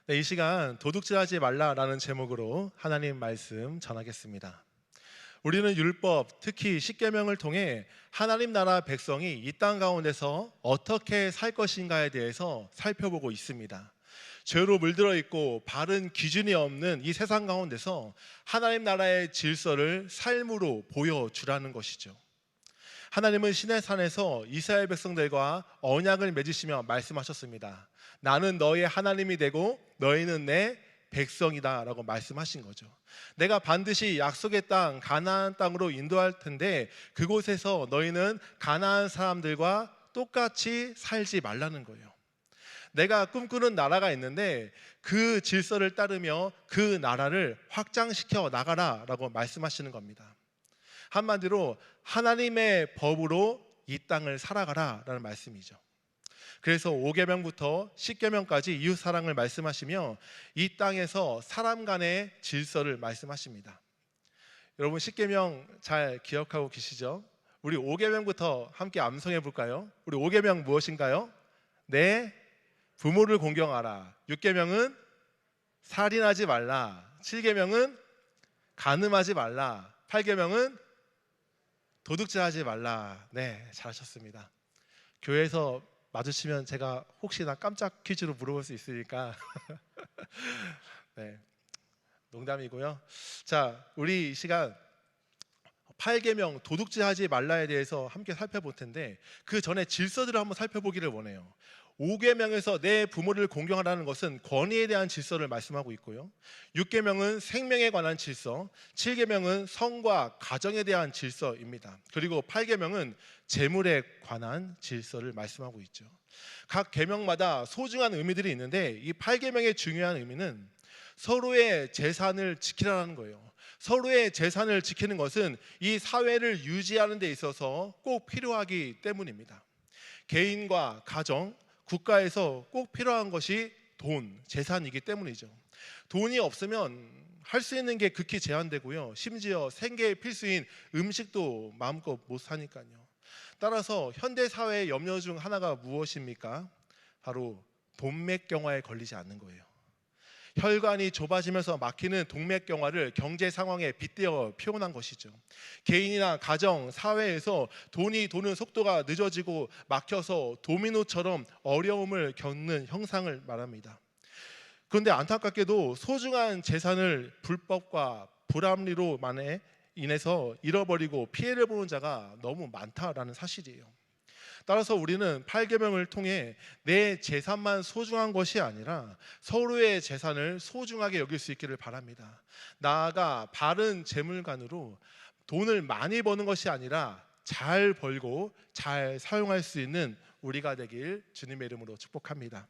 네, 이 시간 도둑질하지 말라라는 제목으로 하나님 말씀 전하겠습니다. 우리는 율법, 특히 십계명을 통해 하나님 나라 백성이 이 땅 가운데서 어떻게 살 것인가에 대해서 살펴보고 있습니다. 죄로 물들어 있고 바른 기준이 없는 이 세상 가운데서 하나님 나라의 질서를 삶으로 보여주라는 것이죠. 하나님은 시내산에서 이스라엘 백성들과 언약을 맺으시며 말씀하셨습니다. 나는 너의 하나님이 되고 너희는 내 백성이다 라고 말씀하신 거죠. 내가 반드시 약속의 땅 가나안 땅으로 인도할 텐데 그곳에서 너희는 가나안 사람들과 똑같이 살지 말라는 거예요. 내가 꿈꾸는 나라가 있는데 그 질서를 따르며 그 나라를 확장시켜 나가라 라고 말씀하시는 겁니다. 한마디로 하나님의 법으로 이 땅을 살아가라 라는 말씀이죠. 그래서 5계명부터 10계명까지 이웃사랑을 말씀하시며 이 땅에서 사람 간의 질서를 말씀하십니다. 여러분 10계명 잘 기억하고 계시죠? 우리 5계명부터 함께 암송해 볼까요? 우리 5계명 무엇인가요? 내 부모를 공경하라. 6계명은 살인하지 말라. 7계명은 간음하지 말라. 8계명은 도둑질하지 말라. 네, 잘하셨습니다. 교회에서 마주치면 제가 혹시나 깜짝 퀴즈로 물어볼 수 있으니까 네, 농담이고요. 자, 우리 이 시간 8계명 도둑질하지 말라에 대해서 함께 살펴볼 텐데 그 전에 질서들을 한번 살펴보기를 원해요. 5계명에서 내 부모를 공경하라는 것은 권위에 대한 질서를 말씀하고 있고요. 6계명은 생명에 관한 질서, 7계명은 성과 가정에 대한 질서입니다. 그리고 8계명은 재물에 관한 질서를 말씀하고 있죠. 각 계명마다 소중한 의미들이 있는데 이 8계명의 중요한 의미는 서로의 재산을 지키라는 거예요. 서로의 재산을 지키는 것은 이 사회를 유지하는 데 있어서 꼭 필요하기 때문입니다. 개인과 가정, 국가에서 꼭 필요한 것이 돈, 재산이기 때문이죠. 돈이 없으면 할 수 있는 게 극히 제한되고요. 심지어 생계의 필수인 음식도 마음껏 못 사니까요. 따라서 현대 사회의 염려 중 하나가 무엇입니까? 바로 동맥경화에 걸리지 않는 거예요. 혈관이 좁아지면서 막히는 동맥경화를 경제 상황에 빗대어 표현한 것이죠. 개인이나 가정, 사회에서 돈이 도는 속도가 늦어지고 막혀서 도미노처럼 어려움을 겪는 형상을 말합니다. 그런데 안타깝게도 소중한 재산을 불법과 불합리로 인해서 잃어버리고 피해를 보는 자가 너무 많다라는 사실이에요. 따라서 우리는 8계명을 통해 내 재산만 소중한 것이 아니라 서로의 재산을 소중하게 여길 수 있기를 바랍니다. 나아가 바른 재물관으로 돈을 많이 버는 것이 아니라 잘 벌고 잘 사용할 수 있는 우리가 되길 주님의 이름으로 축복합니다.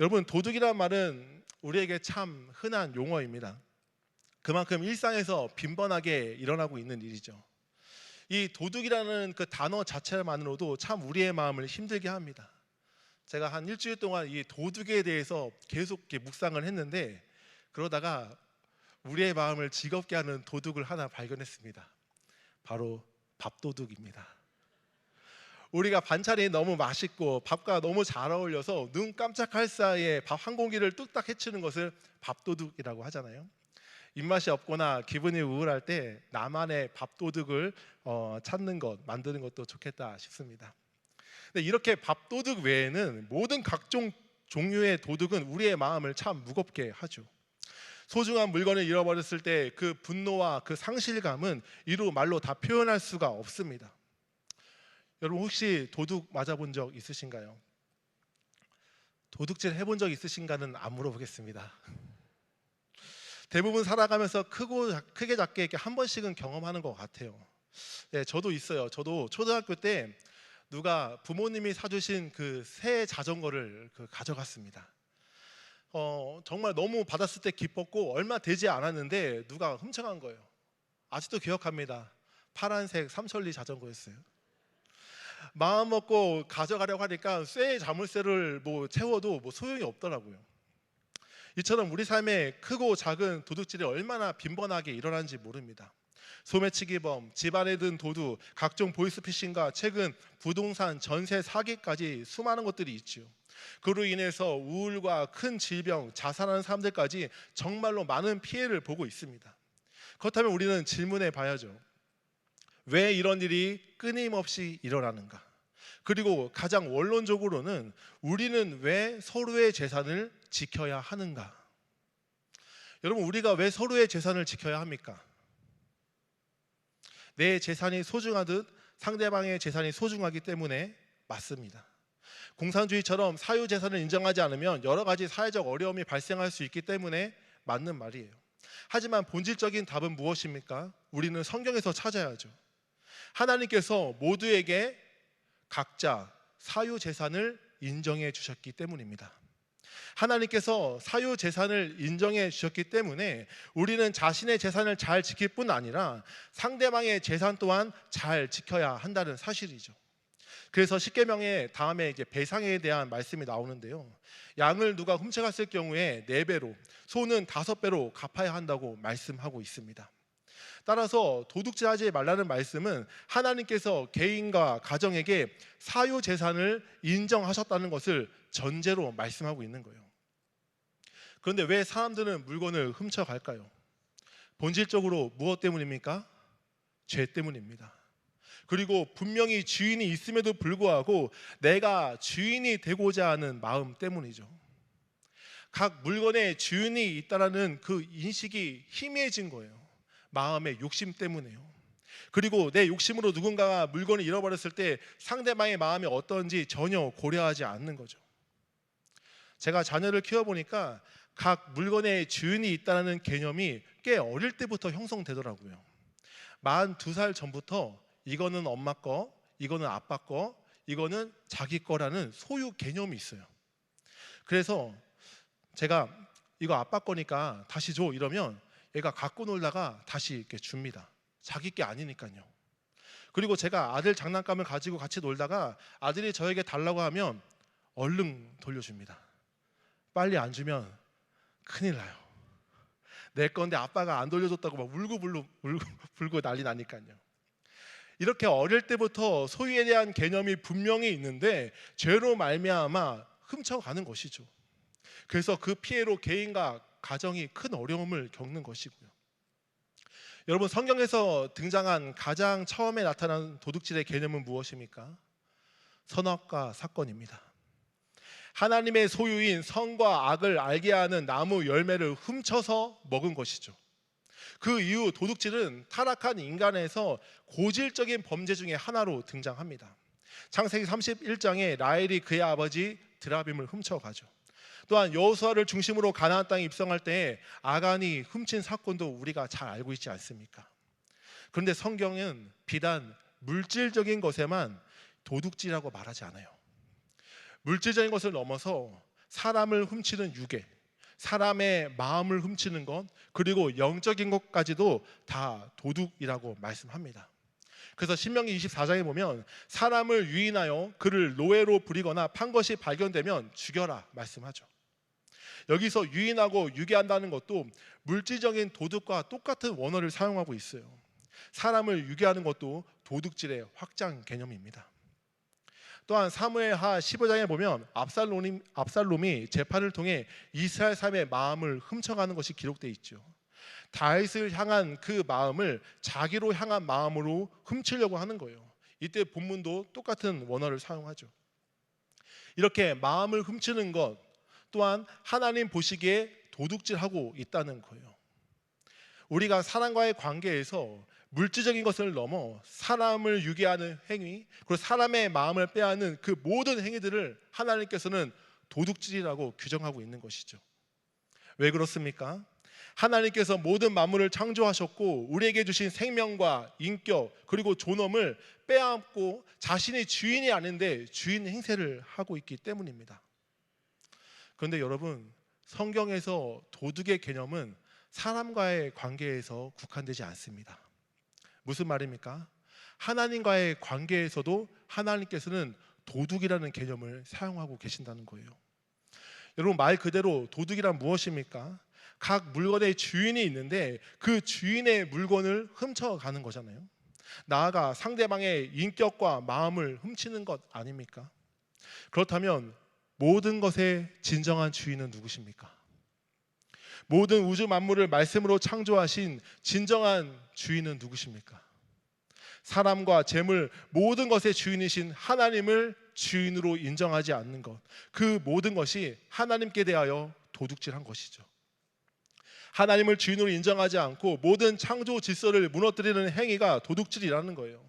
여러분, 도둑이란 말은 우리에게 참 흔한 용어입니다. 그만큼 일상에서 빈번하게 일어나고 있는 일이죠. 이 도둑이라는 그 단어 자체만으로도 참 우리의 마음을 힘들게 합니다. 제가 한 일주일 동안 이 도둑에 대해서 계속 이렇게 묵상을 했는데 그러다가 우리의 마음을 즐겁게 하는 도둑을 하나 발견했습니다. 바로 밥도둑입니다. 우리가 반찬이 너무 맛있고 밥과 너무 잘 어울려서 눈 깜짝할 사이에 밥 한 공기를 뚝딱 해치는 것을 밥도둑이라고 하잖아요. 입맛이 없거나 기분이 우울할 때 나만의 밥도둑을 찾는 것, 만드는 것도 좋겠다 싶습니다. 근데 이렇게 밥도둑 외에는 모든 각종 종류의 도둑은 우리의 마음을 참 무겁게 하죠. 소중한 물건을 잃어버렸을 때 그 분노와 그 상실감은 이루 말로 다 표현할 수가 없습니다. 여러분 혹시 도둑 맞아본 적 있으신가요? 도둑질 해본 적 있으신가는 안 물어보겠습니다. 대부분 살아가면서 크게 작게 이렇게 한 번씩은 경험하는 것 같아요. 네, 저도 있어요. 저도 초등학교 때 누가 부모님이 사주신 그 새 자전거를 가져갔습니다. 정말 너무 받았을 때 기뻤고 얼마 되지 않았는데 누가 훔쳐간 거예요. 아직도 기억합니다. 파란색 삼천리 자전거였어요. 마음 먹고 가져가려고 하니까 쇠 자물쇠를 채워도 소용이 없더라고요. 이처럼 우리 삶에 크고 작은 도둑질이 얼마나 빈번하게 일어나는지 모릅니다. 소매치기범, 집안에 든 도둑, 각종 보이스피싱과 최근 부동산 전세 사기까지 수많은 것들이 있죠. 그로 인해서 우울과 큰 질병, 자살하는 사람들까지 정말로 많은 피해를 보고 있습니다. 그렇다면 우리는 질문해 봐야죠. 왜 이런 일이 끊임없이 일어나는가? 그리고 가장 원론적으로는 우리는 왜 서로의 재산을 지켜야 하는가? 여러분, 우리가 왜 서로의 재산을 지켜야 합니까? 내 재산이 소중하듯 상대방의 재산이 소중하기 때문에 맞습니다. 공산주의처럼 사유재산을 인정하지 않으면 여러 가지 사회적 어려움이 발생할 수 있기 때문에 맞는 말이에요. 하지만 본질적인 답은 무엇입니까? 우리는 성경에서 찾아야죠. 하나님께서 모두에게 각자 사유재산을 인정해 주셨기 때문입니다. 하나님께서 사유재산을 인정해 주셨기 때문에 우리는 자신의 재산을 잘 지킬 뿐 아니라 상대방의 재산 또한 잘 지켜야 한다는 사실이죠. 그래서 십계명의 다음에 이제 배상에 대한 말씀이 나오는데요. 양을 누가 훔쳐갔을 경우에 4배로, 소는 5배로 갚아야 한다고 말씀하고 있습니다. 따라서 도둑질하지 말라는 말씀은 하나님께서 개인과 가정에게 사유 재산을 인정하셨다는 것을 전제로 말씀하고 있는 거예요. 그런데 왜 사람들은 물건을 훔쳐갈까요? 본질적으로 무엇 때문입니까? 죄 때문입니다. 그리고 분명히 주인이 있음에도 불구하고 내가 주인이 되고자 하는 마음 때문이죠. 각 물건에 주인이 있다는 그 인식이 희미해진 거예요. 마음의 욕심 때문에요. 그리고 내 욕심으로 누군가가 물건을 잃어버렸을 때 상대방의 마음이 어떤지 전혀 고려하지 않는 거죠. 제가 자녀를 키워보니까 각 물건에 주인이 있다는 개념이 꽤 어릴 때부터 형성되더라고요. 42살 전부터 이거는 엄마 거, 이거는 아빠 거, 이거는 자기 거라는 소유 개념이 있어요. 그래서 제가 이거 아빠 거니까 다시 줘 이러면 얘가 갖고 놀다가 다시 이렇게 줍니다. 자기 게 아니니까요. 그리고 제가 아들 장난감을 가지고 같이 놀다가 아들이 저에게 달라고 하면 얼른 돌려줍니다. 빨리 안 주면 큰일 나요. 내 건데 아빠가 안 돌려줬다고 막 울고 난리 나니까요. 이렇게 어릴 때부터 소유에 대한 개념이 분명히 있는데 죄로 말미암아 훔쳐가는 것이죠. 그래서 그 피해로 개인과 가정이 큰 어려움을 겪는 것이고요. 여러분, 성경에서 등장한 가장 처음에 나타난 도둑질의 개념은 무엇입니까? 선악과 사건입니다. 하나님의 소유인 선과 악을 알게 하는 나무 열매를 훔쳐서 먹은 것이죠. 그 이후 도둑질은 타락한 인간에서 고질적인 범죄 중에 하나로 등장합니다. 창세기 31장에 라헬이 그의 아버지 드라빔을 훔쳐가죠. 또한 여호수아를 중심으로 가나안 땅에 입성할 때 아간이 훔친 사건도 우리가 잘 알고 있지 않습니까? 그런데 성경은 비단 물질적인 것에만 도둑질이라고 말하지 않아요. 물질적인 것을 넘어서 사람을 훔치는 유괴, 사람의 마음을 훔치는 것, 그리고 영적인 것까지도 다 도둑이라고 말씀합니다. 그래서 신명기 24장에 보면 사람을 유인하여 그를 노예로 부리거나 판 것이 발견되면 죽여라 말씀하죠. 여기서 유인하고 유괴한다는 것도 물질적인 도둑과 똑같은 원어를 사용하고 있어요. 사람을 유괴하는 것도 도둑질의 확장 개념입니다. 또한 사무엘하 15장에 보면 압살롬이 재판을 통해 이스라엘 사람의 마음을 훔쳐가는 것이 기록되어 있죠. 다윗을 향한 그 마음을 자기로 향한 마음으로 훔치려고 하는 거예요. 이때 본문도 똑같은 원어를 사용하죠. 이렇게 마음을 훔치는 것 또한 하나님 보시기에 도둑질하고 있다는 거예요. 우리가 사람과의 관계에서 물질적인 것을 넘어 사람을 유괴하는 행위, 그리고 사람의 마음을 빼앗는 그 모든 행위들을 하나님께서는 도둑질이라고 규정하고 있는 것이죠. 왜 그렇습니까? 하나님께서 모든 만물을 창조하셨고 우리에게 주신 생명과 인격 그리고 존엄을 빼앗고 자신이 주인이 아닌데 주인 행세를 하고 있기 때문입니다. 그런데 여러분, 성경에서 도둑의 개념은 사람과의 관계에서 국한되지 않습니다. 무슨 말입니까? 하나님과의 관계에서도 하나님께서는 도둑이라는 개념을 사용하고 계신다는 거예요. 여러분, 말 그대로 도둑이란 무엇입니까? 각 물건의 주인이 있는데 그 주인의 물건을 훔쳐가는 거잖아요. 나아가 상대방의 인격과 마음을 훔치는 것 아닙니까? 그렇다면 모든 것의 진정한 주인은 누구십니까? 모든 우주 만물을 말씀으로 창조하신 진정한 주인은 누구십니까? 사람과 재물, 모든 것의 주인이신 하나님을 주인으로 인정하지 않는 것, 그 모든 것이 하나님께 대하여 도둑질한 것이죠. 하나님을 주인으로 인정하지 않고 모든 창조 질서를 무너뜨리는 행위가 도둑질이라는 거예요.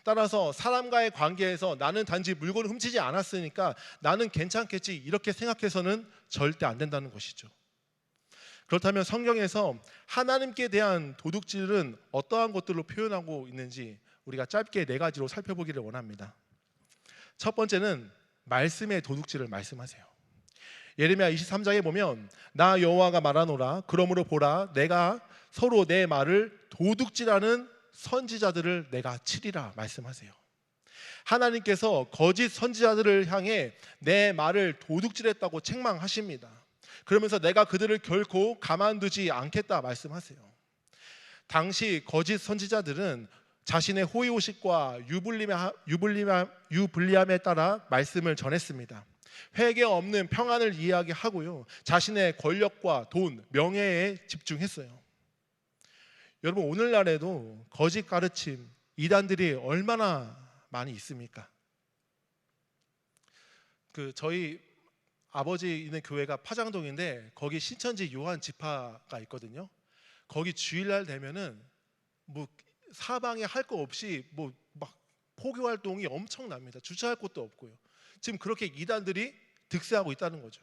따라서 사람과의 관계에서 나는 단지 물건을 훔치지 않았으니까 나는 괜찮겠지 이렇게 생각해서는 절대 안 된다는 것이죠. 그렇다면 성경에서 하나님께 대한 도둑질은 어떠한 것들로 표현하고 있는지 우리가 짧게 4가지로 살펴보기를 원합니다. 첫 번째는 말씀의 도둑질을 말씀하세요. 예레미야 23장에 보면 나 여호와가 말하노라 그러므로 보라 내가 서로 내 말을 도둑질하는 선지자들을 내가 치리라 말씀하세요. 하나님께서 거짓 선지자들을 향해 내 말을 도둑질했다고 책망하십니다. 그러면서 내가 그들을 결코 가만두지 않겠다 말씀하세요. 당시 거짓 선지자들은 자신의 호의호식과 유불리함에 따라 말씀을 전했습니다. 회개 없는 평안을 이야기하고요, 자신의 권력과 돈, 명예에 집중했어요. 여러분, 오늘날에도 거짓 가르침, 이단들이 얼마나 많이 있습니까? 저희 아버지 있는 교회가 파장동인데 거기 신천지 요한 지파가 있거든요. 거기 주일날 되면은 사방에 할 거 없이 막 포교 활동이 엄청납니다. 주차할 곳도 없고요. 지금 그렇게 이단들이 득세하고 있다는 거죠.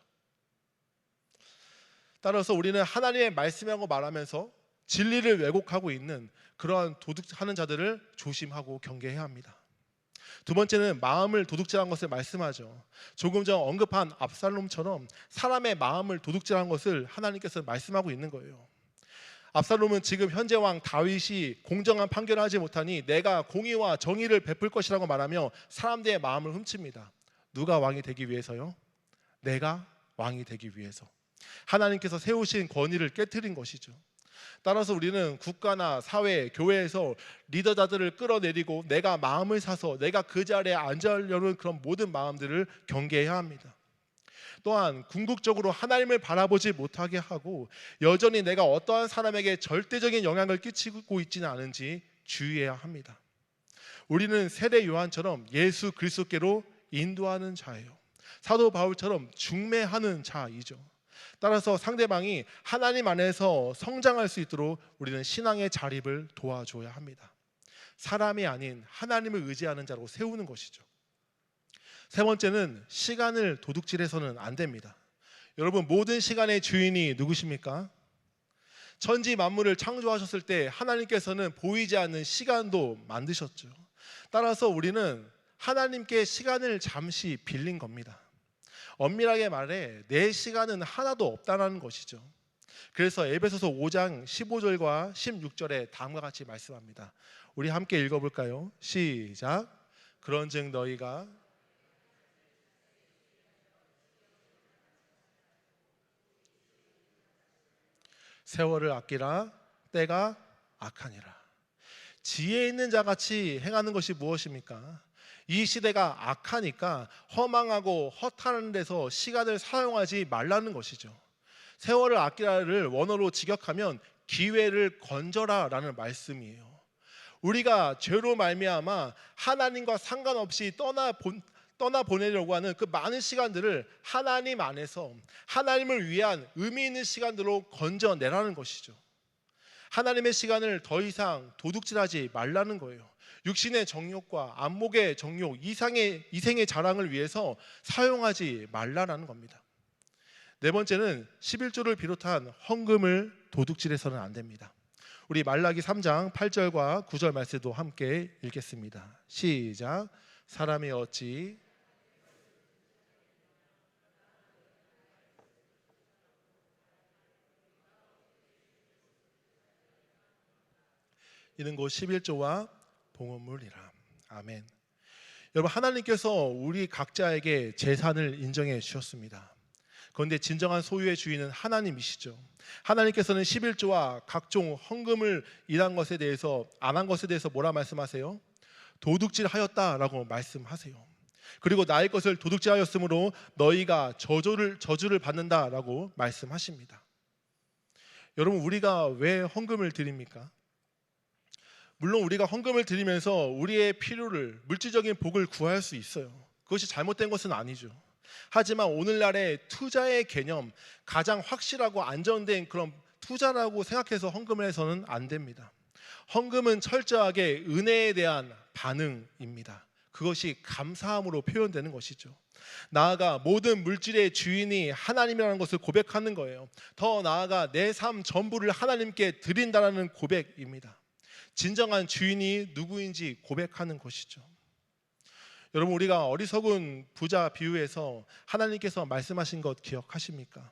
따라서 우리는 하나님의 말씀이라고 말하면서 진리를 왜곡하고 있는 그러한 도둑하는 자들을 조심하고 경계해야 합니다. 두 번째는 마음을 도둑질한 것을 말씀하죠. 조금 전 언급한 압살롬처럼 사람의 마음을 도둑질한 것을 하나님께서 말씀하고 있는 거예요. 압살롬은 지금 현재 왕 다윗이 공정한 판결을 하지 못하니 내가 공의와 정의를 베풀 것이라고 말하며 사람들의 마음을 훔칩니다. 누가 왕이 되기 위해서요? 내가 왕이 되기 위해서. 하나님께서 세우신 권위를 깨트린 것이죠. 따라서 우리는 국가나 사회, 교회에서 리더자들을 끌어내리고 내가 마음을 사서 내가 그 자리에 앉으려는 그런 모든 마음들을 경계해야 합니다. 또한 궁극적으로 하나님을 바라보지 못하게 하고 여전히 내가 어떠한 사람에게 절대적인 영향을 끼치고 있지는 않은지 주의해야 합니다. 우리는 세례 요한처럼 예수 그리스도께로 인도하는 자예요. 사도 바울처럼 중매하는 자이죠. 따라서 상대방이 하나님 안에서 성장할 수 있도록 우리는 신앙의 자립을 도와줘야 합니다. 사람이 아닌 하나님을 의지하는 자로 세우는 것이죠. 세 번째는 시간을 도둑질해서는 안 됩니다. 여러분, 모든 시간의 주인이 누구십니까? 천지 만물을 창조하셨을 때 하나님께서는 보이지 않는 시간도 만드셨죠. 따라서 우리는 하나님께 시간을 잠시 빌린 겁니다. 엄밀하게 말해 내 시간은 하나도 없다는 것이죠. 그래서 에베소서 5장 15절과 16절에 다음과 같이 말씀합니다. 우리 함께 읽어볼까요? 시작. 그런즉 너희가 세월을 아끼라 때가 악하니라. 지혜 있는 자같이 행하는 것이 무엇입니까? 이 시대가 악하니까 허망하고 허탄한 데서 시간을 사용하지 말라는 것이죠. 세월을 아끼라를 원어로 직역하면 기회를 건져라 라는 말씀이에요. 우리가 죄로 말미암아 하나님과 상관없이 떠나보내려고 하는 그 많은 시간들을 하나님 안에서 하나님을 위한 의미 있는 시간들로 건져내라는 것이죠. 하나님의 시간을 더 이상 도둑질하지 말라는 거예요. 육신의 정욕과 안목의 정욕, 이생의 자랑을 위해서 사용하지 말라는 겁니다. 네 번째는 11조를 비롯한 헌금을 도둑질해서는 안 됩니다. 우리 말라기 3장 8절과 9절 말씀도 함께 읽겠습니다. 시작. 사람이 어찌 이는 곧 11조와 봉헌물이라. 아멘. 여러분, 하나님께서 우리 각자에게 재산을 인정해 주셨습니다. 그런데 진정한 소유의 주인은 하나님이시죠. 하나님께서는 11조와 각종 헌금을 일한 것에 대해서 안 한 것에 대해서 뭐라 말씀하세요? 도둑질하였다라고 말씀하세요. 그리고 나의 것을 도둑질하였으므로 너희가 저주를 받는다라고 말씀하십니다. 여러분, 우리가 왜 헌금을 드립니까? 물론 우리가 헌금을 드리면서 우리의 필요를, 물질적인 복을 구할 수 있어요. 그것이 잘못된 것은 아니죠. 하지만 오늘날의 투자의 개념, 가장 확실하고 안정된 그런 투자라고 생각해서 헌금을 해서는 안 됩니다. 헌금은 철저하게 은혜에 대한 반응입니다. 그것이 감사함으로 표현되는 것이죠. 나아가 모든 물질의 주인이 하나님이라는 것을 고백하는 거예요. 더 나아가 내 삶 전부를 하나님께 드린다는 고백입니다. 진정한 주인이 누구인지 고백하는 것이죠. 여러분, 우리가 어리석은 부자 비유에서 하나님께서 말씀하신 것 기억하십니까?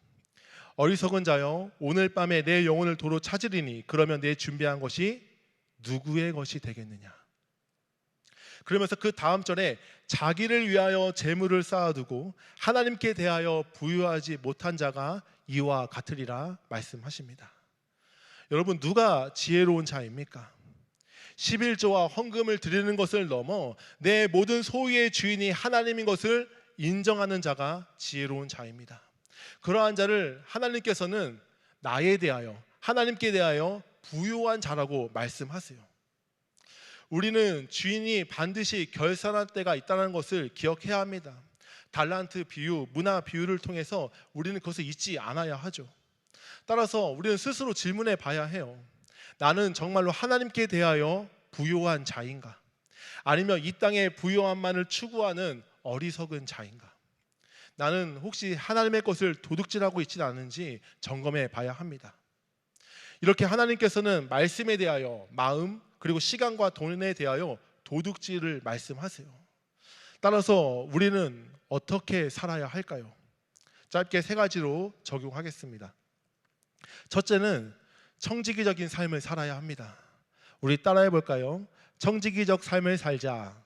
어리석은 자여, 오늘 밤에 내 영혼을 도로 찾으리니 그러면 내 준비한 것이 누구의 것이 되겠느냐. 그러면서 그 다음 절에 자기를 위하여 재물을 쌓아두고 하나님께 대하여 부유하지 못한 자가 이와 같으리라 말씀하십니다. 여러분, 누가 지혜로운 자입니까? 11조와 헌금을 드리는 것을 넘어 내 모든 소유의 주인이 하나님인 것을 인정하는 자가 지혜로운 자입니다. 그러한 자를 하나님께서는 나에 대하여, 하나님께 대하여 부유한 자라고 말씀하세요. 우리는 주인이 반드시 결산할 때가 있다는 것을 기억해야 합니다. 달란트 비유, 문화 비유를 통해서 우리는 그것을 잊지 않아야 하죠. 따라서 우리는 스스로 질문해 봐야 해요. 나는 정말로 하나님께 대하여 부유한 자인가? 아니면 이 땅의 부유함만을 추구하는 어리석은 자인가? 나는 혹시 하나님의 것을 도둑질하고 있지는 않은지 점검해 봐야 합니다. 이렇게 하나님께서는 말씀에 대하여 마음 그리고 시간과 돈에 대하여 도둑질을 말씀하세요. 따라서 우리는 어떻게 살아야 할까요? 짧게 3가지로 적용하겠습니다. 첫째는 청지기적인 삶을 살아야 합니다. 우리 따라해 볼까요? 청지기적 삶을 살자.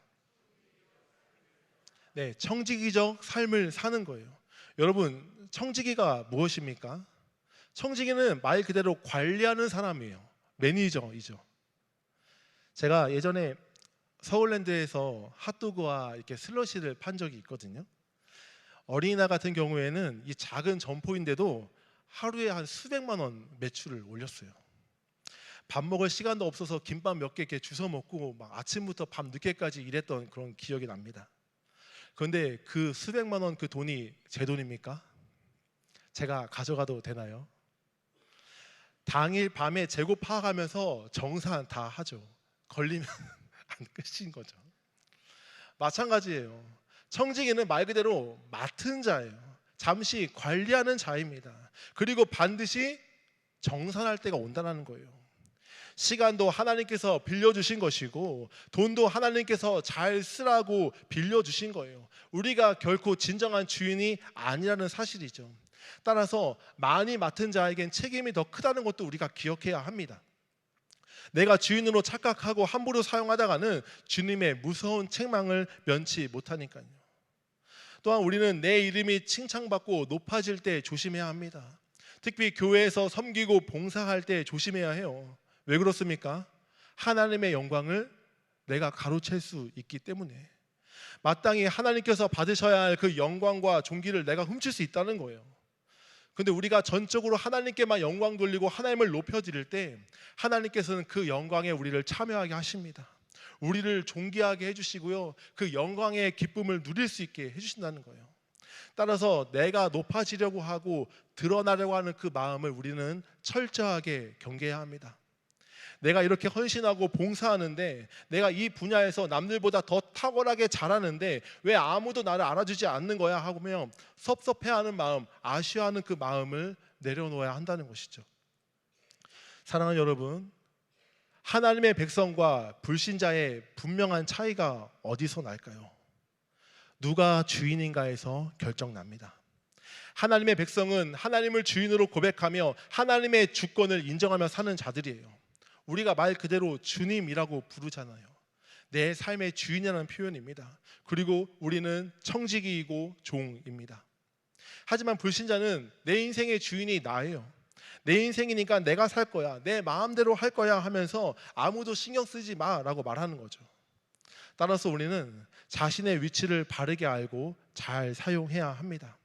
네, 청지기적 삶을 사는 거예요. 여러분, 청지기가 무엇입니까? 청지기는 말 그대로 관리하는 사람이에요. 매니저이죠. 제가 예전에 서울랜드에서 핫도그와 이렇게 슬러시를 판 적이 있거든요. 어린이날 같은 경우에는 이 작은 점포인데도 하루에 한 수백만 원 매출을 올렸어요. 밥 먹을 시간도 없어서 김밥 몇 개 이렇게 주워 먹고 막 아침부터 밤 늦게까지 일했던 그런 기억이 납니다. 그런데 그 수백만 원 그 돈이 제 돈입니까? 제가 가져가도 되나요? 당일 밤에 재고 파악하면서 정산 다 하죠. 걸리면 안 끝인 거죠. 마찬가지예요. 청지기는 말 그대로 맡은 자예요. 잠시 관리하는 자입니다. 그리고 반드시 정산할 때가 온다는 거예요. 시간도 하나님께서 빌려주신 것이고 돈도 하나님께서 잘 쓰라고 빌려주신 거예요. 우리가 결코 진정한 주인이 아니라는 사실이죠. 따라서 많이 맡은 자에겐 책임이 더 크다는 것도 우리가 기억해야 합니다. 내가 주인으로 착각하고 함부로 사용하다가는 주님의 무서운 책망을 면치 못하니까요. 또한 우리는 내 이름이 칭찬받고 높아질 때 조심해야 합니다. 특히 교회에서 섬기고 봉사할 때 조심해야 해요. 왜 그렇습니까? 하나님의 영광을 내가 가로챌 수 있기 때문에 마땅히 하나님께서 받으셔야 할 그 영광과 존귀를 내가 훔칠 수 있다는 거예요. 근데 우리가 전적으로 하나님께만 영광 돌리고 하나님을 높여드릴 때 하나님께서는 그 영광에 우리를 참여하게 하십니다. 우리를 존귀하게 해주시고요, 그 영광의 기쁨을 누릴 수 있게 해주신다는 거예요. 따라서 내가 높아지려고 하고 드러나려고 하는 그 마음을 우리는 철저하게 경계해야 합니다. 내가 이렇게 헌신하고 봉사하는데, 내가 이 분야에서 남들보다 더 탁월하게 잘하는데 왜 아무도 나를 알아주지 않는 거야 하면 섭섭해하는 마음, 아쉬워하는 그 마음을 내려놓아야 한다는 것이죠. 사랑하는 여러분, 하나님의 백성과 불신자의 분명한 차이가 어디서 날까요? 누가 주인인가에서 결정납니다. 하나님의 백성은 하나님을 주인으로 고백하며 하나님의 주권을 인정하며 사는 자들이에요. 우리가 말 그대로 주님이라고 부르잖아요. 내 삶의 주인이라는 표현입니다. 그리고 우리는 청지기이고 종입니다. 하지만 불신자는 내 인생의 주인이 나예요. 내 인생이니까 내가 살 거야, 내 마음대로 할 거야 하면서 아무도 신경 쓰지 마라고 말하는 거죠. 따라서 우리는 자신의 위치를 바르게 알고 잘 사용해야 합니다.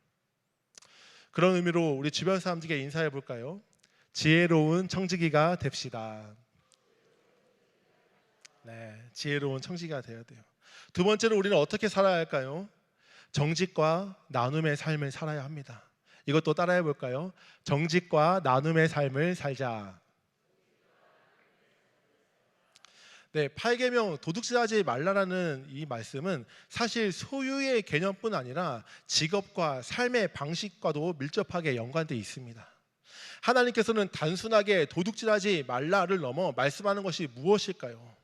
그런 의미로 우리 주변 사람들에게 인사해 볼까요? 지혜로운 청지기가 됩시다. 네, 지혜로운 청지기가 되어야 돼요. 두 번째로 우리는 어떻게 살아야 할까요? 정직과 나눔의 삶을 살아야 합니다. 이것도 따라해 볼까요? 정직과 나눔의 삶을 살자. 네, 8계명 도둑질하지 말라라는 이 말씀은 사실 소유의 개념뿐 아니라 직업과 삶의 방식과도 밀접하게 연관되어 있습니다. 하나님께서는 단순하게 도둑질하지 말라를 넘어 말씀하는 것이 무엇일까요?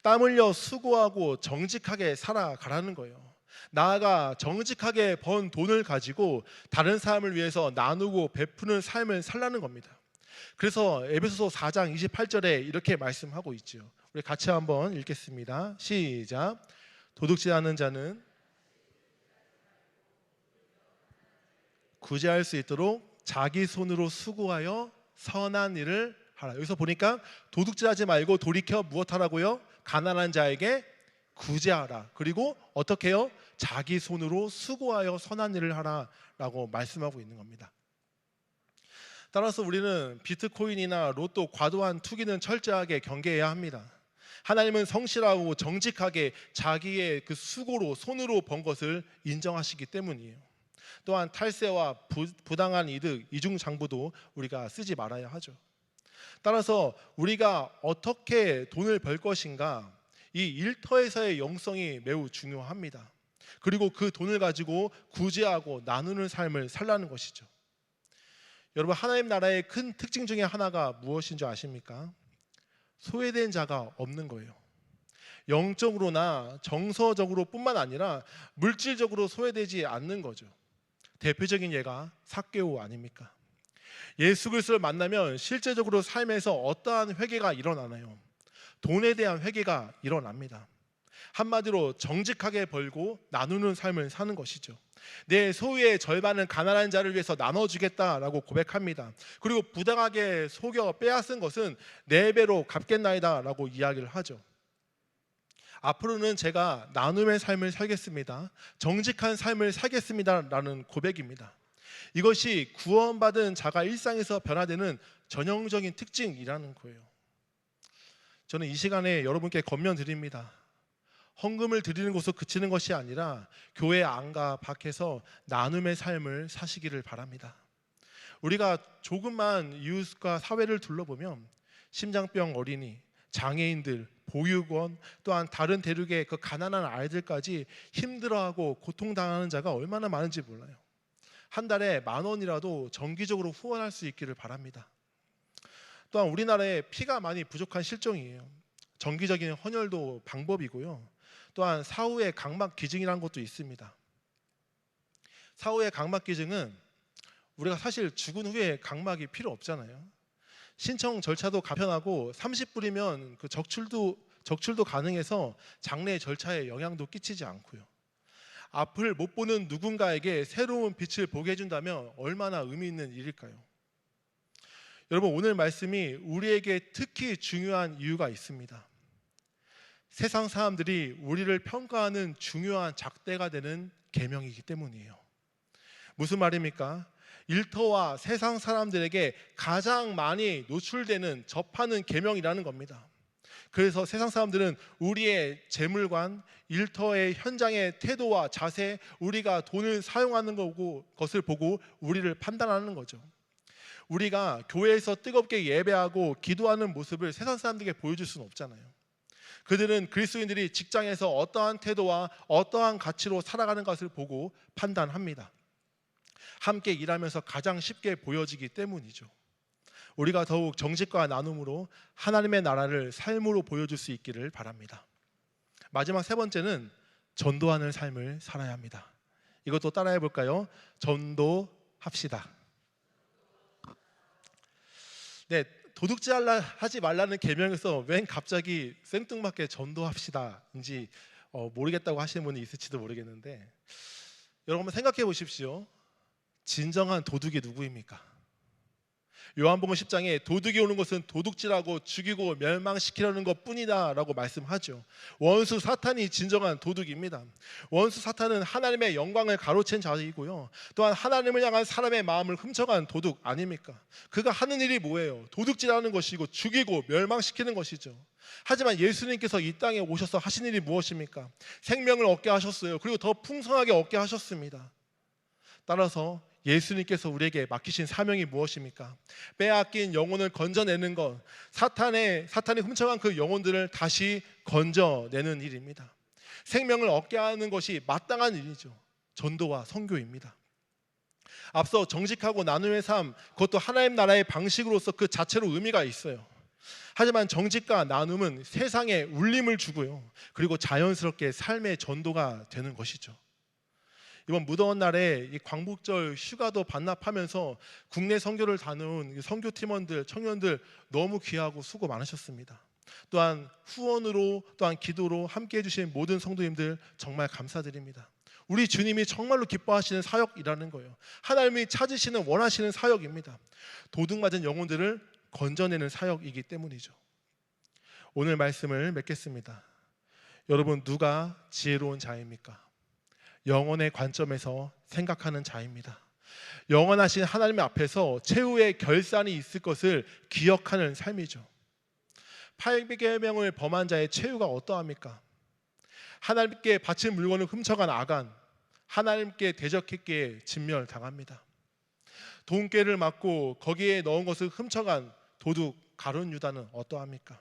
땀 흘려 수고하고 정직하게 살아가라는 거예요. 나아가 정직하게 번 돈을 가지고 다른 사람을 위해서 나누고 베푸는 삶을 살라는 겁니다. 그래서 에베소서 4장 28절에 이렇게 말씀하고 있죠. 우리 같이 한번 읽겠습니다. 시작. 도둑질하는 자는 구제할 수 있도록 자기 손으로 수고하여 선한 일을 하라. 여기서 보니까 도둑질하지 말고 돌이켜 무엇하라고요? 가난한 자에게 구제하라. 그리고 어떻게 해요? 자기 손으로 수고하여 선한 일을 하라라고 말씀하고 있는 겁니다. 따라서 우리는 비트코인이나 로또 과도한 투기는 철저하게 경계해야 합니다. 하나님은 성실하고 정직하게 자기의 그 수고로 손으로 번 것을 인정하시기 때문이에요. 또한 탈세와 부당한 이득, 이중장부도 우리가 쓰지 말아야 하죠. 따라서 우리가 어떻게 돈을 벌 것인가, 이 일터에서의 영성이 매우 중요합니다. 그리고 그 돈을 가지고 구제하고 나누는 삶을 살라는 것이죠. 여러분, 하나님 나라의 큰 특징 중에 하나가 무엇인 줄 아십니까? 소외된 자가 없는 거예요. 영적으로나 정서적으로 뿐만 아니라 물질적으로 소외되지 않는 거죠. 대표적인 예가 삭개오 아닙니까? 예수 그리스도를 만나면 실제적으로 삶에서 어떠한 회개가 일어나나요? 돈에 대한 회개가 일어납니다. 한마디로 정직하게 벌고 나누는 삶을 사는 것이죠. 내 소유의 절반은 가난한 자를 위해서 나눠주겠다라고 고백합니다. 그리고 부당하게 속여 빼앗은 것은 4배로 갚겠나이다라고 이야기를 하죠. 앞으로는 제가 나눔의 삶을 살겠습니다. 정직한 삶을 살겠습니다라는 고백입니다. 이것이 구원받은 자가 일상에서 변화되는 전형적인 특징이라는 거예요. 저는 이 시간에 여러분께 권면드립니다. 헌금을 드리는 곳으로 그치는 것이 아니라 교회 안과 밖에서 나눔의 삶을 사시기를 바랍니다. 우리가 조금만 이웃과 사회를 둘러보면 심장병 어린이, 장애인들, 보육원, 또한 다른 대륙의 그 가난한 아이들까지 힘들어하고 고통당하는 자가 얼마나 많은지 몰라요. 한 달에 10,000원이라도 정기적으로 후원할 수 있기를 바랍니다. 또한 우리나라에 피가 많이 부족한 실정이에요. 정기적인 헌혈도 방법이고요. 또한 사후의 각막 기증이라는 것도 있습니다. 사후의 각막 기증은 우리가 사실 죽은 후에 각막이 필요 없잖아요. 신청 절차도 간편하고 30불이면 그 적출도 가능해서 장례 절차에 영향도 끼치지 않고요. 앞을 못 보는 누군가에게 새로운 빛을 보게 해준다면 얼마나 의미 있는 일일까요? 여러분, 오늘 말씀이 우리에게 특히 중요한 이유가 있습니다. 세상 사람들이 우리를 평가하는 중요한 잣대가 되는 계명이기 때문이에요. 무슨 말입니까? 일터와 세상 사람들에게 가장 많이 노출되는 접하는 계명이라는 겁니다. 그래서 세상 사람들은 우리의 재물관, 일터의 현장의 태도와 자세, 우리가 돈을 사용하는 것을 보고 우리를 판단하는 거죠. 우리가 교회에서 뜨겁게 예배하고 기도하는 모습을 세상 사람들에게 보여줄 수는 없잖아요. 그들은 그리스도인들이 직장에서 어떠한 태도와 어떠한 가치로 살아가는 것을 보고 판단합니다. 함께 일하면서 가장 쉽게 보여지기 때문이죠. 우리가 더욱 정직과 나눔으로 하나님의 나라를 삶으로 보여줄 수 있기를 바랍니다. 마지막 3번째는 전도하는 삶을 살아야 합니다. 이것도 따라해 볼까요? 전도합시다. 네, 도둑질하지 말라는 계명에서 웬 갑자기 생뚱맞게 전도합시다인지 모르겠다고 하시는 분이 있을지도 모르겠는데, 여러분 한번 생각해 보십시오. 진정한 도둑이 누구입니까? 요한복음 10장에 도둑이 오는 것은 도둑질하고 죽이고 멸망시키려는 것뿐이다 라고 말씀하죠. 원수 사탄이 진정한 도둑입니다. 원수 사탄은 하나님의 영광을 가로챈 자이고요, 또한 하나님을 향한 사람의 마음을 훔쳐간 도둑 아닙니까? 그가 하는 일이 뭐예요? 도둑질하는 것이고 죽이고 멸망시키는 것이죠. 하지만 예수님께서 이 땅에 오셔서 하신 일이 무엇입니까? 생명을 얻게 하셨어요. 그리고 더 풍성하게 얻게 하셨습니다. 따라서 예수님께서 우리에게 맡기신 사명이 무엇입니까? 빼앗긴 영혼을 건져내는 것, 사탄이 훔쳐간 그 영혼들을 다시 건져내는 일입니다. 생명을 얻게 하는 것이 마땅한 일이죠. 전도와 선교입니다. 앞서 정직하고 나눔의 삶, 그것도 하나님 나라의 방식으로서 그 자체로 의미가 있어요. 하지만 정직과 나눔은 세상에 울림을 주고요, 그리고 자연스럽게 삶의 전도가 되는 것이죠. 이번 무더운 날에 이 광복절 휴가도 반납하면서 국내 선교를 다녀온 선교 팀원들, 청년들 너무 귀하고 수고 많으셨습니다. 또한 후원으로, 또한 기도로 함께해 주신 모든 성도님들 정말 감사드립니다. 우리 주님이 정말로 기뻐하시는 사역이라는 거예요. 하나님이 찾으시는, 원하시는 사역입니다. 도둑맞은 영혼들을 건져내는 사역이기 때문이죠. 오늘 말씀을 맺겠습니다. 여러분, 누가 지혜로운 자입니까? 영혼의 관점에서 생각하는 자입니다. 영원하신 하나님 앞에서 최후의 결산이 있을 것을 기억하는 삶이죠. 800계명을 범한 자의 최후가 어떠합니까? 하나님께 바친 물건을 훔쳐간 아간, 하나님께 대적했기에 진멸당합니다. 돈꾀를 맞고 거기에 넣은 것을 훔쳐간 도둑 가룟 유다는 어떠합니까?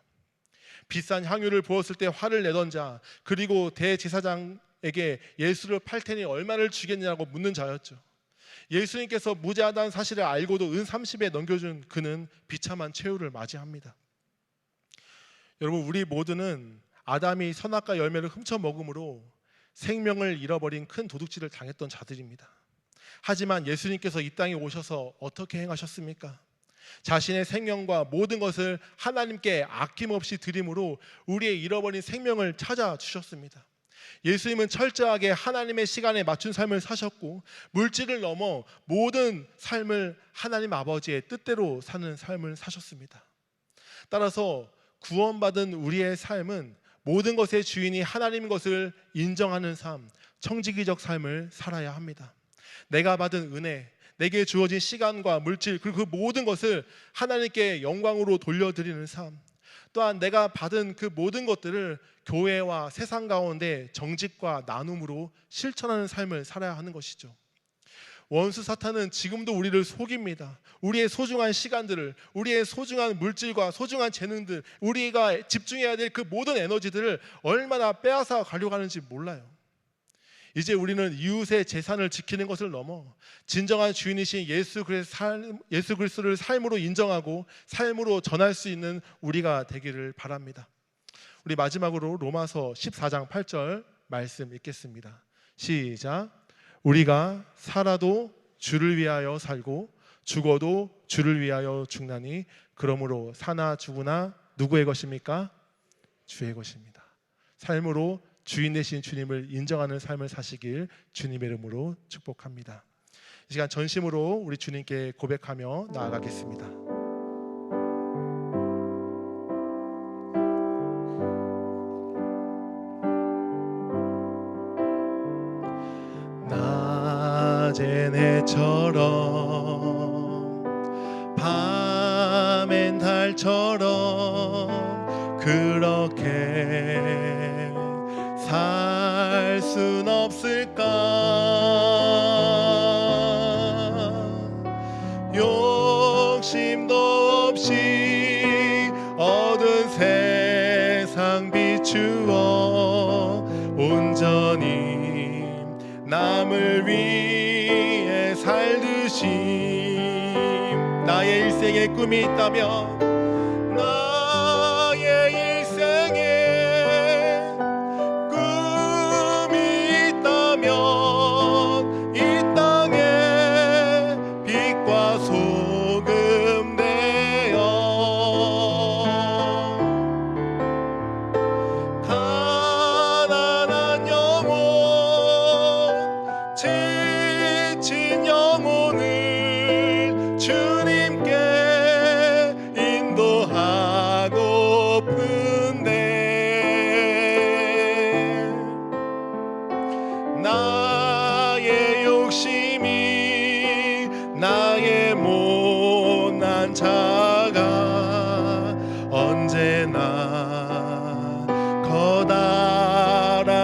비싼 향유를 부었을 때 화를 내던 자, 그리고 대제사장에게 예수를 팔 테니 얼마를 주겠냐고 묻는 자였죠. 예수님께서 무죄하다는 사실을 알고도 은 30에 넘겨준 그는 비참한 최후를 맞이합니다. 여러분, 우리 모두는 아담이 선악과 열매를 훔쳐 먹음으로 생명을 잃어버린 큰 도둑질을 당했던 자들입니다. 하지만 예수님께서 이 땅에 오셔서 어떻게 행하셨습니까? 자신의 생명과 모든 것을 하나님께 아낌없이 드림으로 우리의 잃어버린 생명을 찾아주셨습니다. 예수님은 철저하게 하나님의 시간에 맞춘 삶을 사셨고, 물질을 넘어 모든 삶을 하나님 아버지의 뜻대로 사는 삶을 사셨습니다. 따라서 구원받은 우리의 삶은 모든 것의 주인이 하나님인 것을 인정하는 삶, 청지기적 삶을 살아야 합니다. 내가 받은 은혜, 내게 주어진 시간과 물질, 그리고 그 모든 것을 하나님께 영광으로 돌려드리는 삶, 또한 내가 받은 그 모든 것들을 교회와 세상 가운데 정직과 나눔으로 실천하는 삶을 살아야 하는 것이죠. 원수 사탄은 지금도 우리를 속입니다. 우리의 소중한 시간들을, 우리의 소중한 물질과 소중한 재능들, 우리가 집중해야 될 그 모든 에너지들을 얼마나 빼앗아 가려고 하는지 몰라요. 이제 우리는 이웃의 재산을 지키는 것을 넘어 진정한 주인이신 예수 그리스도를 삶으로 인정하고 삶으로 전할 수 있는 우리가 되기를 바랍니다. 우리 마지막으로 로마서 14장 8절 말씀 읽겠습니다. 시작. 우리가 살아도 주를 위하여 살고 죽어도 주를 위하여 죽나니 그러므로 사나 죽으나 누구의 것입니까? 주의 것입니다. 삶으로 주인 되신 주님을 인정하는 삶을 사시길 주님의 이름으로 축복합니다. 이 시간 전심으로 우리 주님께 고백하며 나아가겠습니다. 낮엔 해처럼 밤엔 달처럼 그렇게 살 순 없을까? 욕심도 없이 얻은 세상 비추어 온전히 남을 위해 살듯이 나의 일생에 꿈이 있다면 나의 일생에 이 땅에 빛과 소금 되어 가난한 영혼, 지친 영혼을 주님께 자가 언제나 거다람진대어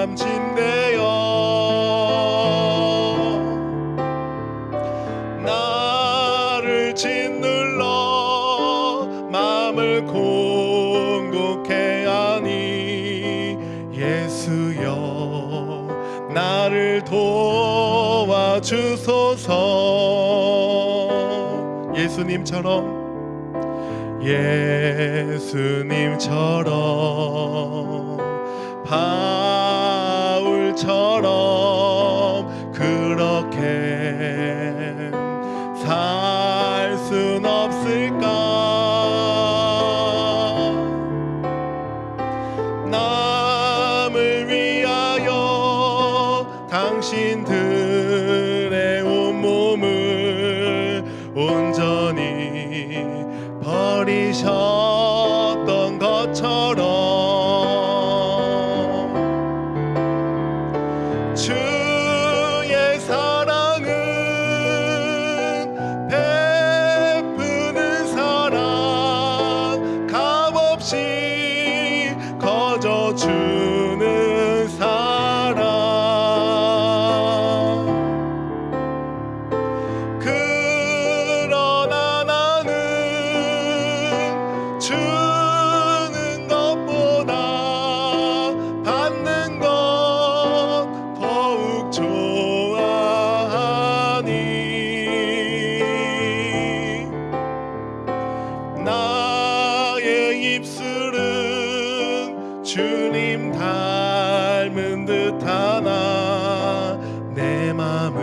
나를 짓눌러 마음을 공곡해 하니 예수여 나를 도와주소서. 예수님처럼 바울처럼 그렇게 살 순 없을까? 남을 위하여 당신들의 온몸을 온전히 버리셨던 것처럼 주의 사랑은 베푸는 사랑 값없이 거저주는 사랑 그러나 나는 주는 것보다 받는 것 더욱 좋아하니 나의 입술은 주님 닮은 듯하나 내 맘은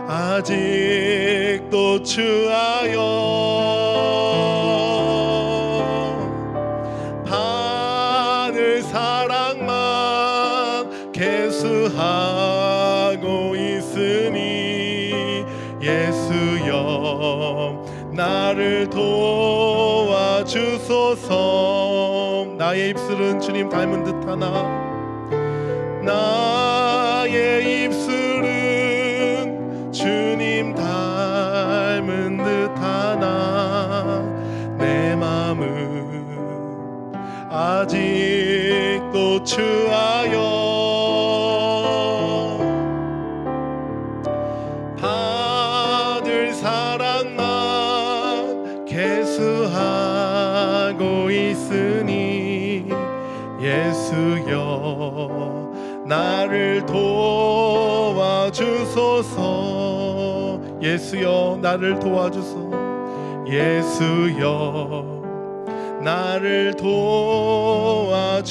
아직도 추하여 받을 사랑만 계수하고 있으니 예수여 나를 도와주소서. 나의 입술은 주님 닮은 듯하나 나의 입술은 주님 닮은 듯하나 내 맘은 아직도 추하여 받을 사랑만 계수하고 있으니 예수여 나를 도와주소서. 예수여 나를 도와주소서. 예수여 나를 도와주소서.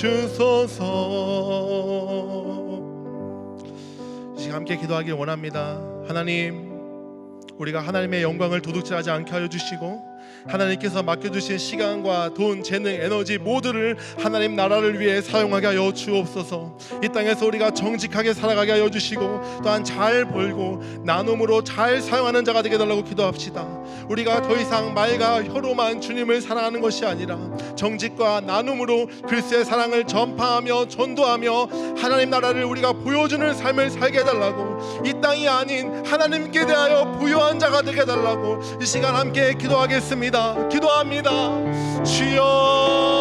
이 시간 함께 기도하길 원합니다. 하나님, 우리가 하나님의 영광을 도둑질하지 않게 하여 주시고 하나님께서 맡겨주신 시간과 돈, 재능, 에너지 모두를 하나님 나라를 위해 사용하게 하여 주옵소서. 이 땅에서 우리가 정직하게 살아가게 하여 주시고 또한 잘 벌고 나눔으로 잘 사용하는 자가 되게 달라고 기도합시다. 우리가 더 이상 말과 혀로만 주님을 사랑하는 것이 아니라 정직과 나눔으로 그리스도의 사랑을 전파하며 전도하며 하나님 나라를 우리가 보여주는 삶을 살게 해달라고, 이 땅이 아닌 하나님께 대하여 부유한 자가 되게 해달라고 이 시간 함께 기도하겠습니다. 기도합니다. 주여